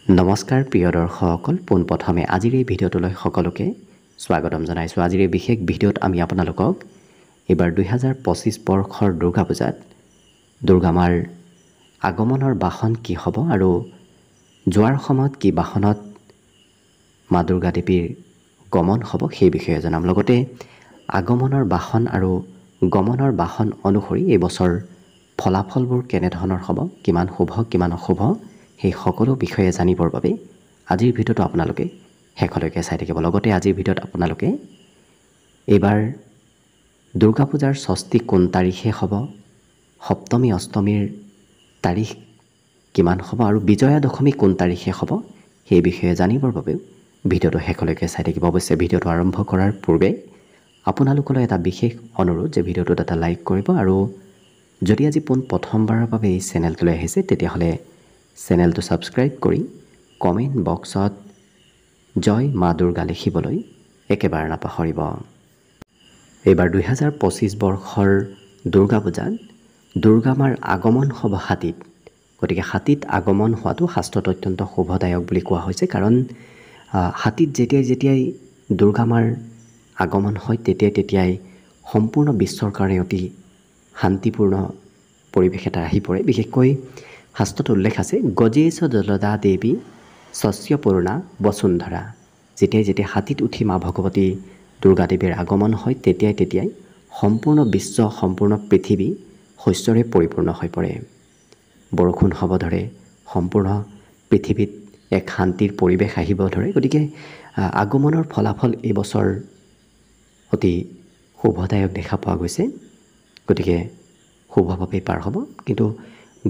নমস্কাৰ প্ৰিয় দৰ্শকসকল, পোনপ্ৰথমে আজিৰ এই ভিডিঅ'টোলৈ সকলোকে স্বাগতম জনাইছোঁ। আজিৰ এই বিশেষ ভিডিঅ'ত আমি আপোনালোকক এইবাৰ 2025 বৰ্ষৰ দুৰ্গা পূজাত দুৰ্গা মাৰ আগমনৰ বাহন কি হ'ব আৰু যোৱাৰ সময়ত কি বাহনত মা দুৰ্গা দেৱীৰ গমন হ'ব সেই বিষয়ে জনাম। লগতে আগমনৰ বাহন আৰু গমনৰ বাহন অনুসৰি এই বছৰ ফলাফলবোৰ কেনেধৰণৰ হ'ব, কিমান শুভ কিমান অশুভ সেই সকলো বিষয়ে জানিবৰ বাবে আজিৰ ভিডিঅ'টো আপোনালোকে শেষলৈকে চাই থাকিব। লগতে আজিৰ ভিডিঅ'ত আপোনালোকে এইবাৰ দুৰ্গা পূজাৰ ষষ্ঠী কোন তাৰিখে হ'ব, সপ্তমী অষ্টমীৰ তাৰিখ কিমান হ'ব আৰু বিজয়া দশমী কোন তাৰিখে হ'ব সেই বিষয়ে জানিবৰ বাবেও ভিডিঅ'টো শেষলৈকে চাই থাকিব। অৱশ্যে ভিডিঅ'টো আৰম্ভ কৰাৰ পূৰ্বে আপোনালোকলৈ এটা বিশেষ অনুৰোধ যে ভিডিঅ'টোত এটা লাইক কৰিব আৰু যদি আজি প্ৰথমবাৰৰ বাবে এই চেনেলটোলৈ আহিছে তেতিয়াহ'লে চেনেলটো ছাবস্ক্ৰাইব কৰি কমেণ্ট বক্সত জয় মা দুৰ্গা লিখিবলৈ একেবাৰে নাপাহৰিব। এইবাৰ 2025 বৰ্ষৰ দুৰ্গা পূজাত দুৰ্গা মাৰ আগমন হ'ব হাতীত। গতিকে হাতীত আগমন হোৱাটো শাস্ত্ৰত অত্যন্ত শুভদায়ক বুলি কোৱা হৈছে, কাৰণ হাতীত যেতিয়াই দুৰ্গা মাৰ আগমন হয় তেতিয়াই সম্পূৰ্ণ বিশ্বৰ কাৰণে অতি শান্তিপূৰ্ণ পৰিৱেশ এটা আহি পৰে। বিশেষকৈ শাস্ত্ৰত উল্লেখ আছে, গজেশ জলদা দেৱী শস্য পূৰ্ণা বসুন্ধৰা। যেতিয়াই হাতীত উঠি মা ভগৱতী দুৰ্গা দেৱীৰ আগমন হয় তেতিয়াই সম্পূৰ্ণ বিশ্ব সম্পূৰ্ণ পৃথিৱী শস্যৰে পৰিপূৰ্ণ হৈ পৰে। বৰষুণ হ'ব ধৰে, সম্পূৰ্ণ পৃথিৱীত এক শান্তিৰ পৰিৱেশ আহিব ধৰে। গতিকে আগমনৰ ফলাফল এইবছৰ অতি শুভদায়ক দেখা পোৱা গৈছে। গতিকে শুভভাৱেই পাৰ হ'ব, কিন্তু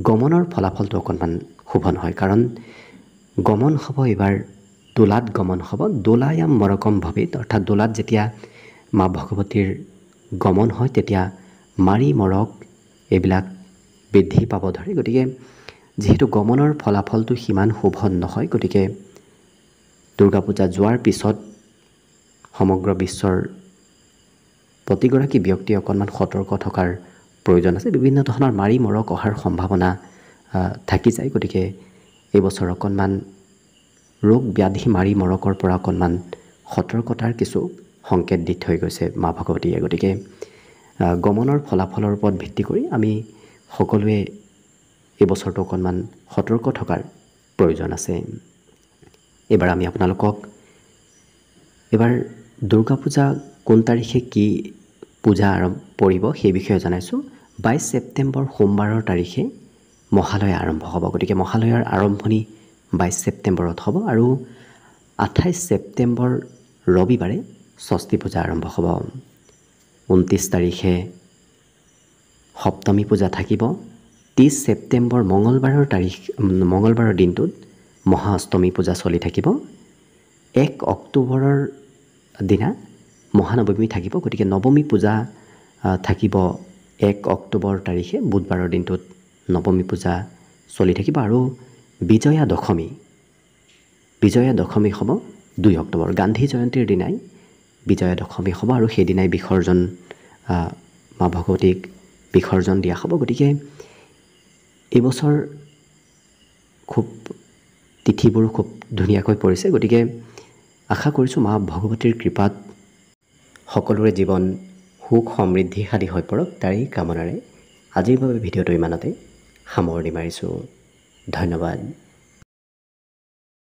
গমনৰ ফলাফলটো অকণমান শুভ নহয়, কাৰণ গমন হ'ব এইবাৰ দোলাত গমন হ'ব। দোলায়াম মৰকম ভৱেত, অৰ্থাৎ দোলাত যেতিয়া মা ভগৱতীৰ গমন হয় তেতিয়া মাৰি মৰক এইবিলাক বৃদ্ধি পাব ধৰে। গতিকে যিহেতু গমনৰ ফলাফলটো সিমান শুভ নহয়, গতিকে দুৰ্গা পূজা যোৱাৰ পিছত সমগ্ৰ বিশ্বৰ প্ৰতিগৰাকী ব্যক্তিয়ে অকণমান সতৰ্ক থকাৰ প্ৰয়োজন আছে। বিভিন্ন ধৰণৰ মাৰি মৰক অহাৰ সম্ভাৱনা থাকি যায়। গতিকে এইবছৰ অকণমান ৰোগ ব্যাধি মাৰি মৰকৰ পৰা অকণমান সতৰ্কতাৰ কিছু সংকেত দি থৈ গৈছে মা ভগৱতীয়ে। গতিকে গমনৰ ফলাফলৰ ওপৰত ভিত্তি কৰি আমি সকলোৱে এই বছৰটো অকণমান সতৰ্ক থকাৰ প্ৰয়োজন আছে। এইবাৰ আমি আপোনালোকক এইবাৰ দুৰ্গা পূজা কোন তাৰিখে কি পূজা পৰিব সেই বিষয়ে জনাইছোঁ। 22 ছেপ্টেম্বৰ সোমবাৰৰ তাৰিখে মহালয়া আৰম্ভ হ'ব। গতিকে মহালয়াৰ আৰম্ভণি 22 ছেপ্টেম্বৰত হ'ব আৰু 28 ছেপ্টেম্বৰ ৰবিবাৰে ষষ্ঠী পূজা আৰম্ভ হ'ব। 29 তাৰিখে সপ্তমী পূজা থাকিব। 30 ছেপ্টেম্বৰ মঙলবাৰৰ দিনটোত মহা অষ্টমী পূজা চলি থাকিব। 1 অক্টোবৰৰ দিনা মহানৱমী থাকিব। গতিকে নৱমী পূজা থাকিব 1 অক্টোবৰ তাৰিখে বুধবাৰৰ দিনটোত নৱমী পূজা চলি থাকিব আৰু বিজয়া দশমী হ'ব 2 অক্টোবৰ। গান্ধী জয়ন্তীৰ দিনাই বিজয়া দশমী হ'ব আৰু সেইদিনাই বিসৰ্জন মা ভগৱতীক বিসৰ্জন দিয়া হ'ব। গতিকে এইবছৰ খুব তিথিবোৰ খুব ধুনীয়াকৈ পৰিছে। গতিকে আশা কৰিছোঁ মা ভগৱতীৰ কৃপাত সকলোৰে জীৱন সুখ সমৃদ্ধিশালী হৈ পৰক, তাৰেই কামনাৰে আজিৰ বাবে ভিডিঅ'টো ইমানতে সামৰণি মাৰিছোঁ। ধন্যবাদ।